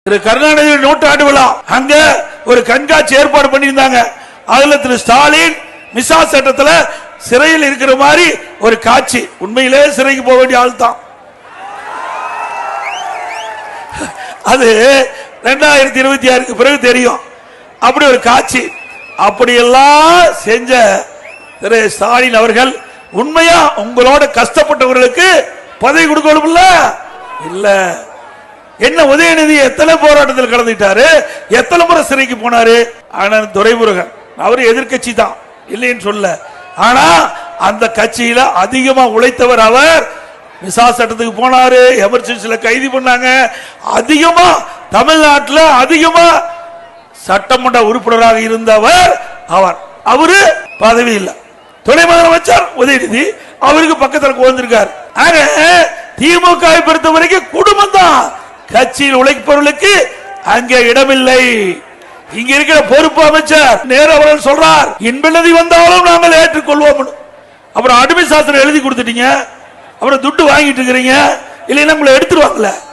திரு கருணாநிதி நூற்றாண்டு விழா அங்க ஒரு கண்காட்சி ஏற்பாடு பண்ணியிருந்தாங்க. அதுல திரு ஸ்டாலின் மிசா சட்டத்தில் சிறையில் இருக்கிற மாதிரி ஒரு காட்சி. உண்மையிலே சிறைக்கு போக வேண்டிய ஆள் தான். அது 2026 பிறகு தெரியும். அப்படி ஒரு காட்சி. அப்படியெல்லாம் செஞ்ச திரு ஸ்டாலின் அவர்கள் உண்மையா உங்களோட கஷ்டப்பட்டவர்களுக்கு பதவி கொடுக்கணும் இல்ல. என்ன உதயநிதி எத்தனை போராட்டத்தில் கலந்துட்டாரு, எத்தனை முறை சிறைக்கு போனாரு. ஆனா துரைமுருகன் அவரு எதிர்கட்சி தான், இல்லைன்னு சொல்ல. ஆனா அந்த கட்சியில அதிகமா உழைத்தவர் அவர். மிசா சட்டத்துக்கு போனாரு, எமர்ஜென்சில கைது பண்ணாங்க. அதிகமா தமிழ்நாட்டில் அதிகமா சட்டமன்ற உறுப்பினராக இருந்தவர் அவர். அவரு பதவி இல்லை. துணை முதலமைச்சர் உதயநிதி அவருக்கு பக்கத்தில் உட்கார்ந்திருக்கார். ஆக திமுக பொறுத்த வரைக்கும் குடும்பம் தான். கட்சியில் உழைப்பவர்களுக்கு அங்கே இடமில்லை. இங்க இருக்கிற பொறுப்பு அமைச்சர் நேரு அவர்கள் சொல்றார், இன்பநிதி வந்தாலும் நாங்கள் ஏற்றுக்கொள்வோம். அப்புறம் அடிமை சாஸ்திரம் எழுதி கொடுத்துட்டீங்க, அப்புறம் துட்டு வாங்கிட்டு இருக்கிறீங்க, இல்லைன்னா உங்களை எடுத்துருவாங்கல்ல.